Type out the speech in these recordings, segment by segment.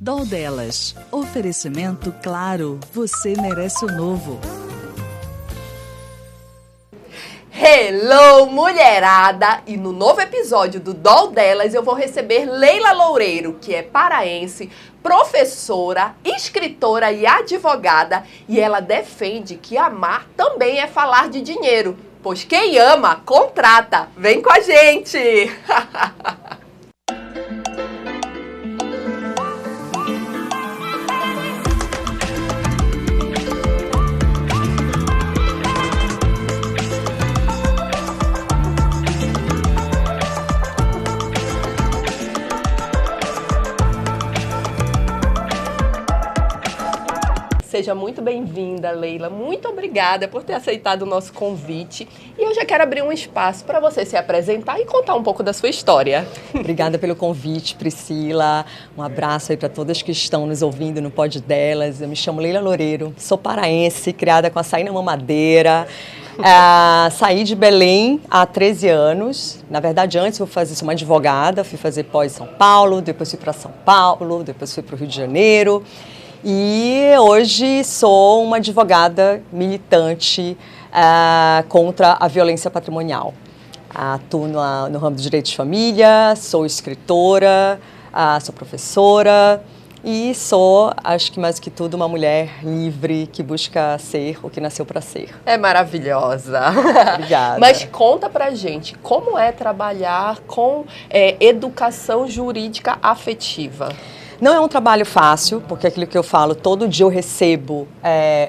Dó delas. Oferecimento claro. Você merece o novo. Hello, mulherada! E no novo episódio do Dó delas eu vou receber Leila Loureiro, que é paraense, professora, escritora e advogada. E ela defende que amar também é falar de dinheiro, pois quem ama, contrata. Vem com a gente! Seja muito bem-vinda, Leila. Muito obrigada por ter aceitado o nosso convite. E eu já quero abrir um espaço para você se apresentar e contar um pouco da sua história. Obrigada pelo convite, Priscila. Um abraço aí para todas que estão nos ouvindo no Pod Delas. Eu me chamo Leila Loureiro, sou paraense, criada com açaí na mamadeira. Saí de Belém há 13 anos. Na verdade, antes eu sou uma advogada, fui fazer pós em São Paulo, depois fui para São Paulo, depois fui para o Rio de Janeiro. E hoje sou uma advogada militante contra a violência patrimonial. Atuo no ramo do direito de família, sou escritora, sou professora e sou, acho que mais que tudo, uma mulher livre que busca ser o que nasceu para ser. É maravilhosa. Obrigada. Mas conta pra gente, como é trabalhar com educação jurídica afetiva? Não é um trabalho fácil, porque aquilo que eu falo, todo dia eu recebo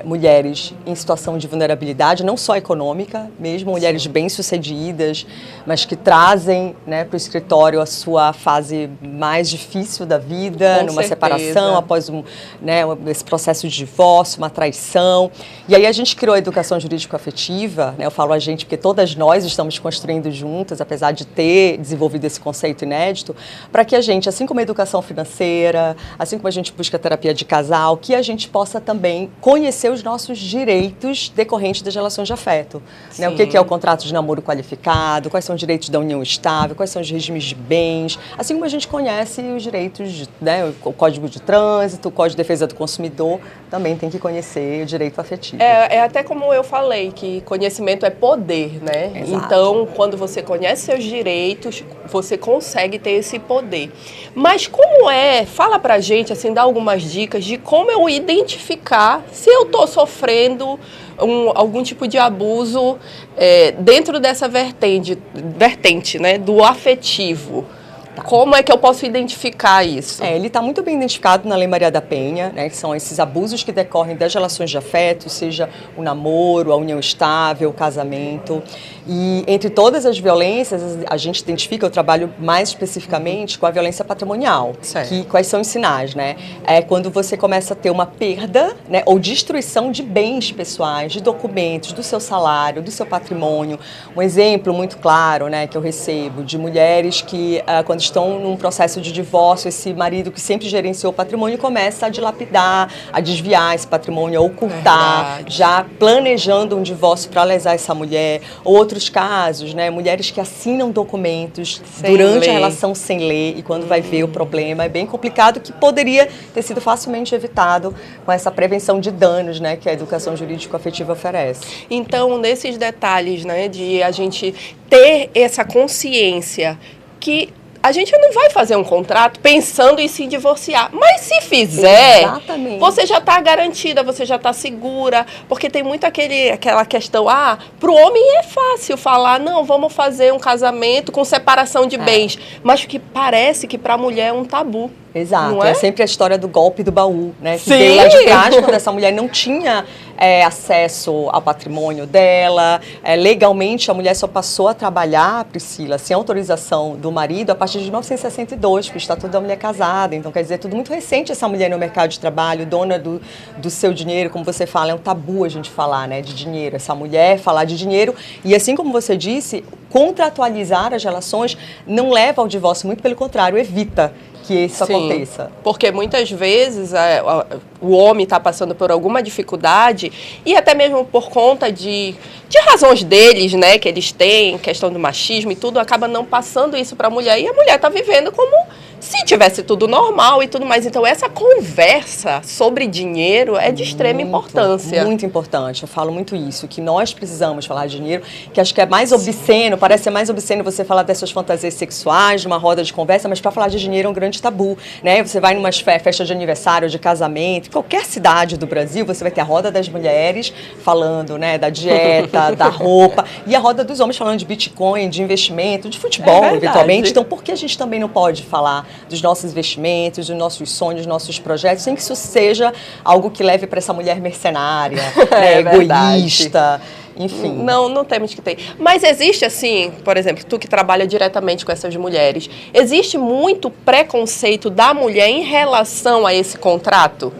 mulheres em situação de vulnerabilidade, não só econômica, mesmo mulheres bem-sucedidas, mas que trazem, né, para o escritório a sua fase mais difícil da vida, Com numa certeza. separação, após esse processo de divórcio, uma traição. E aí a gente criou a educação jurídico-afetiva, né, eu falo a gente porque todas nós estamos construindo juntas, apesar de ter desenvolvido esse conceito inédito, para que a gente, assim como a educação financeira, assim como a gente busca terapia de casal, que a gente possa também conhecer os nossos direitos decorrentes das relações de afeto. Né? O que é o contrato de namoro qualificado, quais são os direitos da união estável, quais são os regimes de bens, assim como a gente conhece os direitos, o Código de Trânsito, o Código de Defesa do Consumidor, também tem que conhecer o direito afetivo. É até como eu falei, que conhecimento é poder, né? Exato. Então, quando você conhece seus direitos, você consegue ter esse poder. Mas como fala pra gente, assim, dá algumas dicas de como eu identificar se eu tô sofrendo algum tipo de abuso dentro dessa vertente, né, do afetivo. Como é que eu posso identificar isso? Ele está muito bem identificado na Lei Maria da Penha, né, que são esses abusos que decorrem das relações de afeto, seja o namoro, a união estável, o casamento. E entre todas as violências, a gente identifica, eu trabalho mais especificamente com a violência patrimonial. Quais são os sinais, né? É quando você começa a ter uma perda, né, ou destruição de bens pessoais, de documentos, do seu salário, do seu patrimônio. Um exemplo muito claro, né, que eu recebo de mulheres que, quando estão num processo de divórcio, esse marido que sempre gerenciou o patrimônio começa a dilapidar, a desviar esse patrimônio, a ocultar, já planejando um divórcio para lesar essa mulher. Outros casos, né, mulheres que assinam documentos durante a relação sem ler e quando vai ver o problema é bem complicado, que poderia ter sido facilmente evitado com essa prevenção de danos, né, que a educação jurídico-afetiva oferece. Então, nesses detalhes, né, de a gente ter essa consciência que a gente não vai fazer um contrato pensando em se divorciar. Mas se fizer, exatamente, você já está garantida, você já está segura. Porque tem muito aquela questão, para o homem é fácil falar, não, vamos fazer um casamento com separação de bens. Mas que parece que para a mulher é um tabu. Exato, não é? É sempre a história do golpe do baú, né? Que Sim. veio lá de trás, quando essa mulher não tinha acesso ao patrimônio dela. Legalmente, a mulher só passou a trabalhar, Priscila, sem autorização do marido a partir de 1962, com o Estatuto da Mulher Casada. Então, quer dizer, é tudo muito recente essa mulher no mercado de trabalho, dona do seu dinheiro, como você fala, é um tabu a gente falar, né, de dinheiro. Essa mulher falar de dinheiro e, assim como você disse, contratualizar as relações não leva ao divórcio, muito pelo contrário, evita que isso aconteça. Porque muitas vezes o homem está passando por alguma dificuldade e até mesmo por conta de razões deles, né, que eles têm, questão do machismo e tudo, acaba não passando isso para a mulher e a mulher está vivendo como se tivesse tudo normal e tudo mais. Então, essa conversa sobre dinheiro é de extrema importância. Muito importante. Eu falo muito isso, que nós precisamos falar de dinheiro, que acho que é mais obsceno, parece ser mais obsceno você falar dessas fantasias sexuais, numa roda de conversa, mas para falar de dinheiro é um grande tabu, né? Você vai numa festa de aniversário, de casamento, em qualquer cidade do Brasil, você vai ter a roda das mulheres falando, né, da dieta, da roupa, e a roda dos homens falando de Bitcoin, de investimento, de futebol, eventualmente. Então, por que a gente também não pode falar dos nossos investimentos, dos nossos sonhos, dos nossos projetos, sem que isso seja algo que leve para essa mulher mercenária, né, egoísta, enfim. Não temos que ter. Mas existe assim, por exemplo, tu que trabalha diretamente com essas mulheres, existe muito preconceito da mulher em relação a esse contrato?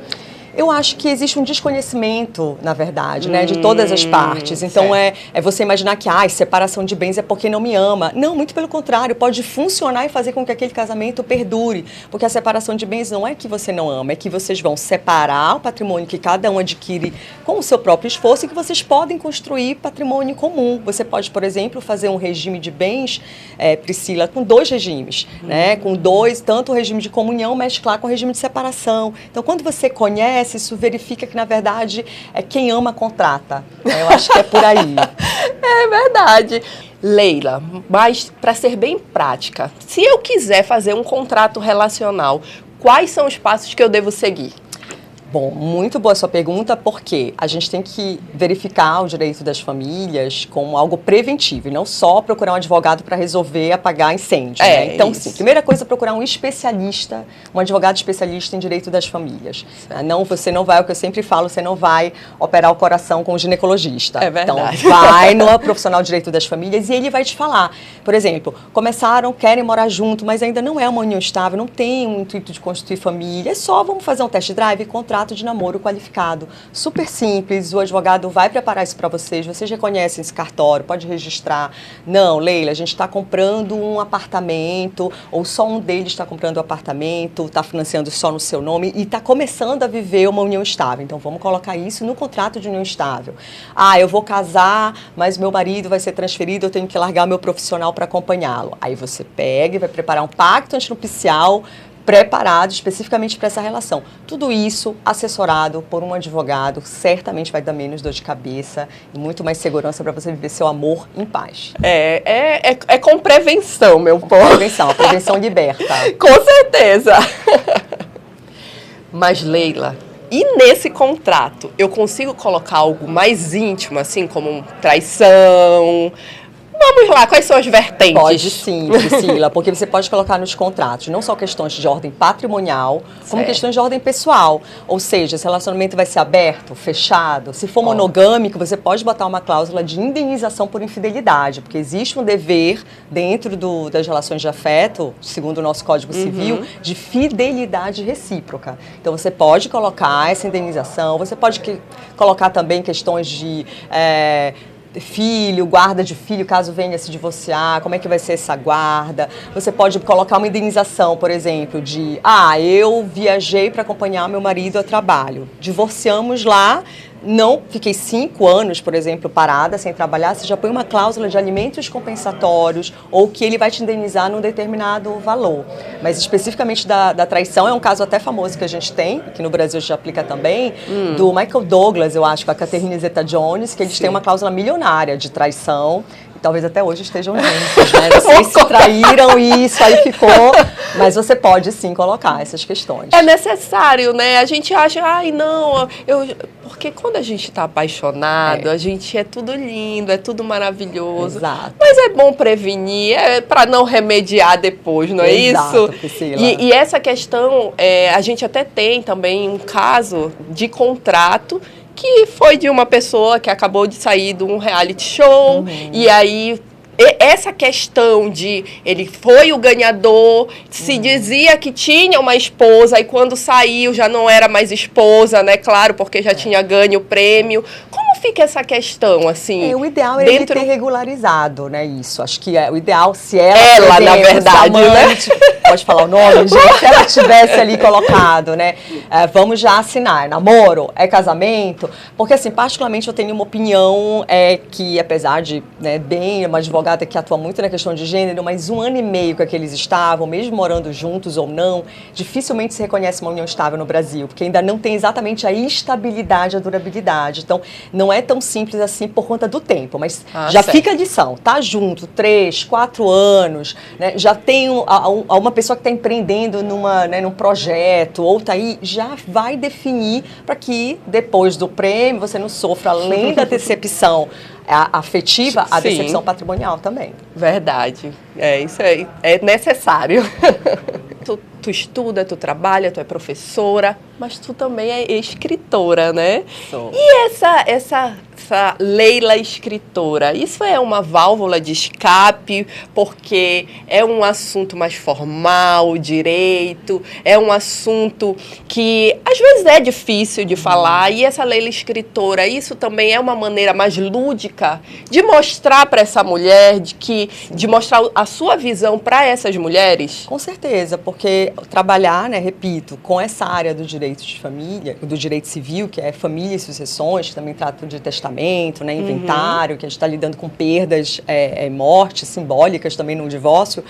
Eu acho que existe um desconhecimento, na verdade, né, de todas as partes. Então, é você imaginar que, separação de bens é porque não me ama. Não, muito pelo contrário, pode funcionar e fazer com que aquele casamento perdure. Porque a separação de bens não é que você não ama, é que vocês vão separar o patrimônio que cada um adquire com o seu próprio esforço e que vocês podem construir patrimônio comum. Você pode, por exemplo, fazer um regime de bens, Priscila, com 2 regimes, né, com 2, tanto o regime de comunhão mesclar com o regime de separação. Então, quando você conhece, isso verifica que, na verdade, quem ama contrata. Eu acho que é por aí. É verdade. Leila, mas para ser bem prática, se eu quiser fazer um contrato relacional, quais são os passos que eu devo seguir? Bom, muito boa sua pergunta, porque a gente tem que verificar o direito das famílias como algo preventivo e não só procurar um advogado para resolver apagar incêndio. Né? Então, sim, primeira coisa, procurar um especialista, um advogado especialista em direito das famílias. Você não vai, é o que eu sempre falo, você não vai operar o coração com o ginecologista. É verdade. Então, vai no profissional de direito das famílias e ele vai te falar. Por exemplo, querem morar junto, mas ainda não é uma união estável, não tem um intuito de constituir família, é só vamos fazer um test drive e contrato de namoro qualificado. Super simples, o advogado vai preparar isso para vocês reconhecem esse cartório, pode registrar. Não, Leila, a gente está comprando um apartamento, ou só um deles está comprando um apartamento, está financiando só no seu nome e está começando a viver uma união estável. Então, vamos colocar isso no contrato de união estável. Eu vou casar, mas meu marido vai ser transferido, eu tenho que largar meu profissional para acompanhá-lo. Aí você pega e vai preparar um pacto antinupcial preparado especificamente para essa relação. Tudo isso assessorado por um advogado, certamente vai dar menos dor de cabeça e muito mais segurança para você viver seu amor em paz. É com prevenção, meu povo. A prevenção liberta. Com certeza. Mas, Leila, e nesse contrato, eu consigo colocar algo mais íntimo, assim, como traição? Vamos lá, quais são as vertentes? Pode sim, Priscila, porque você pode colocar nos contratos não só questões de ordem patrimonial, como questões de ordem pessoal. Ou seja, esse relacionamento vai ser aberto, fechado. Se for monogâmico, você pode botar uma cláusula de indenização por infidelidade, porque existe um dever dentro das relações de afeto, segundo o nosso Código Civil, de fidelidade recíproca. Então, você pode colocar essa indenização, você pode colocar também questões de filho, guarda de filho, caso venha se divorciar, como é que vai ser essa guarda. Você pode colocar uma indenização, por exemplo, de eu viajei para acompanhar meu marido a trabalho, divorciamos lá, não fiquei 5 anos, por exemplo, parada, sem trabalhar, você já põe uma cláusula de alimentos compensatórios ou que ele vai te indenizar num determinado valor. Mas especificamente da traição, é um caso até famoso que a gente tem, que no Brasil já aplica também, do Michael Douglas, eu acho, com a Catherine Zeta-Jones, que eles têm uma cláusula milionária de traição. Talvez até hoje estejam juntos, né? Não sei se traíram e isso aí ficou, mas você pode sim colocar essas questões. É necessário, né? A gente acha, porque quando a gente está apaixonado, a gente é tudo lindo, é tudo maravilhoso. Exato. Mas é bom prevenir, para não remediar depois, não é isso? Priscila. E essa questão, a gente até tem também um caso de contrato que foi de uma pessoa que acabou de sair de um reality show, e aí essa questão de ele foi o ganhador, se dizia que tinha uma esposa e quando saiu já não era mais esposa, né? Claro, porque já tinha ganho o prêmio. Como fica essa questão, assim? O ideal é ele ter regularizado, né, isso. Acho que o ideal, se ela na verdade, amante, né? pode falar o nome, gente, se ela tivesse ali colocado, né? Vamos já assinar, namoro, é casamento? Porque, assim, particularmente eu tenho uma opinião que, apesar de, né, bem, uma advogada que atua muito na questão de gênero, mas 1 ano e meio que eles estavam, mesmo morando juntos ou não, dificilmente se reconhece uma união estável no Brasil, porque ainda não tem exatamente a estabilidade, a durabilidade. Então, não é tão simples assim por conta do tempo, mas já certo. fica a lição, tá junto 3, 4 anos, né, já tem uma pessoa que está empreendendo num projeto, ou tá aí, já vai definir para que depois do prêmio você não sofra, além da decepção afetiva, a decepção patrimonial também. Verdade. Isso é necessário. Tu estuda, tu trabalha, tu é professora, mas tu também é escritora, né? Sou. E essa Leila escritora, isso é uma válvula de escape, porque é um assunto mais formal, direito, é um assunto que às vezes é difícil de falar, e essa Leila escritora, isso também é uma maneira mais lúdica de mostrar para essa mulher, de mostrar a sua visão para essas mulheres? Com certeza, porque trabalhar, né, repito, com essa área do direito de família, do direito civil, que é família e sucessões, que também trata de testamento, né, inventário, que a gente está lidando com perdas, mortes simbólicas também no divórcio,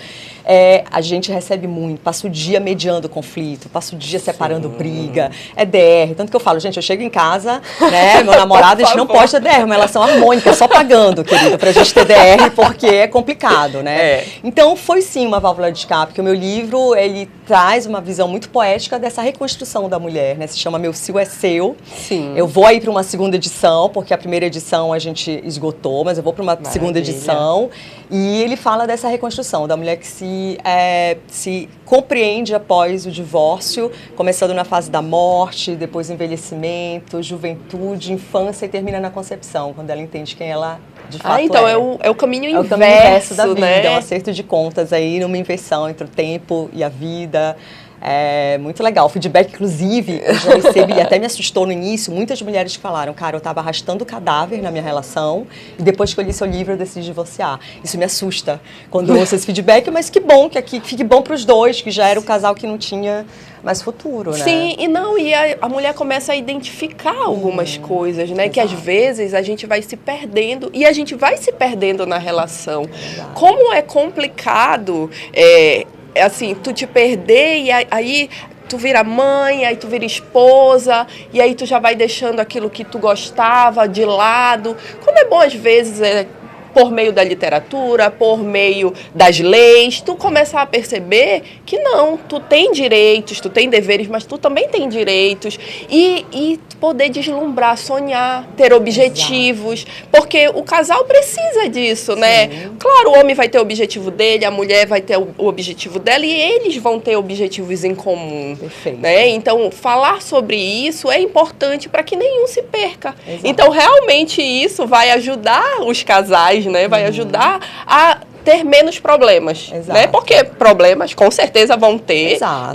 a gente recebe muito, passa o dia mediando conflito, passa o dia separando briga, DR, tanto que eu falo, gente, eu chego em casa, né, meu namorado, a gente não pode ter DR, uma relação harmônica, só pagando, querido, pra gente ter DR, porque é complicado, né? Então, foi sim uma válvula de escape, porque o meu livro, ele traz uma visão muito poética dessa reconstrução da mulher, né? Se chama Meu Cio é Seu. Sim. Eu vou aí para uma segunda edição, porque a primeira edição a gente esgotou, mas eu vou para uma segunda edição. E ele fala dessa reconstrução, da mulher que se compreende após o divórcio, começando na fase da morte, depois envelhecimento, juventude, infância e termina na concepção, quando ela entende quem ela de fato então é o caminho inverso da vida, né? É um acerto de contas aí, numa inversão entre o tempo e a vida. É muito legal. O feedback, inclusive, eu já recebi, até me assustou no início, muitas mulheres que falaram, cara, eu estava arrastando cadáver na minha relação e depois que eu li seu livro eu decidi divorciar. Isso me assusta quando eu ouço esse feedback, mas que bom, que fique bom para os dois, que já era o casal que não tinha mais futuro, né? Sim, e a mulher começa a identificar algumas coisas, né? Exato. Que às vezes a gente vai se perdendo, e a gente vai se perdendo na relação. Como é complicado, assim, tu te perder e aí tu vira mãe, aí tu vira esposa, e aí tu já vai deixando aquilo que tu gostava de lado. Como é bom, às vezes, por meio da literatura, por meio das leis, tu começa a perceber que não, tu tem direitos, tu tem deveres, mas tu também tem direitos, e poder deslumbrar, sonhar, ter objetivos, porque o casal precisa disso, né? Claro, o homem vai ter o objetivo dele, a mulher vai ter o objetivo dela, e eles vão ter objetivos em comum. Perfeito. Né? Então, falar sobre isso é importante para que nenhum se perca. Exato. Então, realmente, isso vai ajudar os casais, né? Vai ajudar a ter menos problemas, Exato. né? Porque problemas com certeza vão ter. Exato,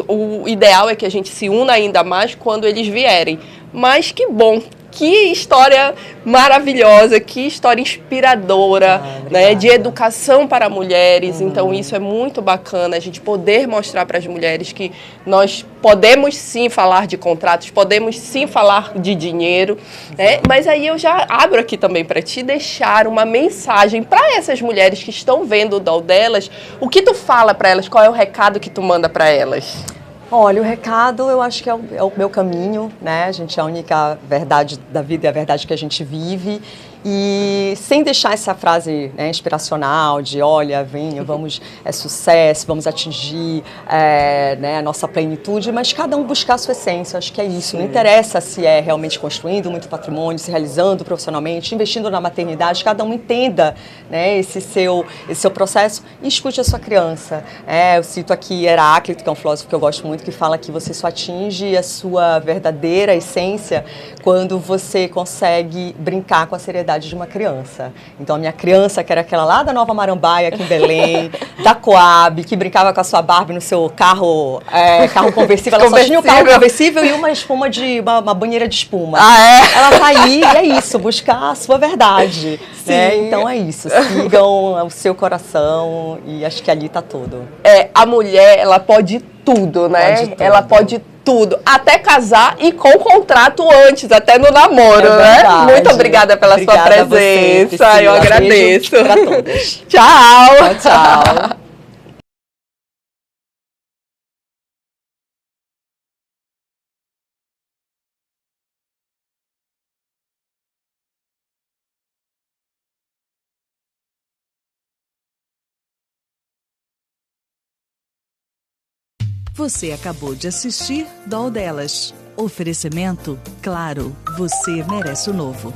O ideal é que a gente se una ainda mais quando eles vierem. Mas que bom, que história maravilhosa, que história inspiradora, né? De educação para mulheres. Então isso é muito bacana, a gente poder mostrar para as mulheres que nós podemos sim falar de contratos, podemos sim falar de dinheiro, né? Mas aí eu já abro aqui também para te deixar uma mensagem para essas mulheres que estão vendo o dó delas. O que tu fala para elas? Qual é o recado que tu manda para elas? Olha, o recado eu acho que é o meu caminho, né? A gente é a única verdade da vida, é a verdade que a gente vive. E sem deixar essa frase, né, inspiracional de, olha, venha, vamos, sucesso, vamos atingir né, a nossa plenitude, mas cada um buscar a sua essência, acho que é isso. Sim. Não interessa se é realmente construindo muito patrimônio, se realizando profissionalmente, investindo na maternidade, cada um entenda, né, esse seu processo e escute a sua criança. Eu cito aqui Heráclito, que é um filósofo que eu gosto muito, que fala que você só atinge a sua verdadeira essência quando você consegue brincar com a seriedade felicidade de uma criança. Então a minha criança, que era aquela lá da Nova Marambaia, aqui em Belém, da Coab, que brincava com a sua Barbie no seu carro conversível, ela só tinha o carro conversível e uma espuma uma banheira de espuma. Ela tá aí e é isso, buscar a sua verdade. Né? Então é isso, sigam o seu coração e acho que ali tá tudo. A mulher, ela pode tudo, né? Pode tudo. Ela pode tudo, até casar e com contrato antes, até no namoro, né? Muito obrigada pela sua presença, você, eu agradeço. Para todas. Tchau. Tchau, tchau. Você acabou de assistir Doll Delas. Oferecimento, claro, você merece o novo.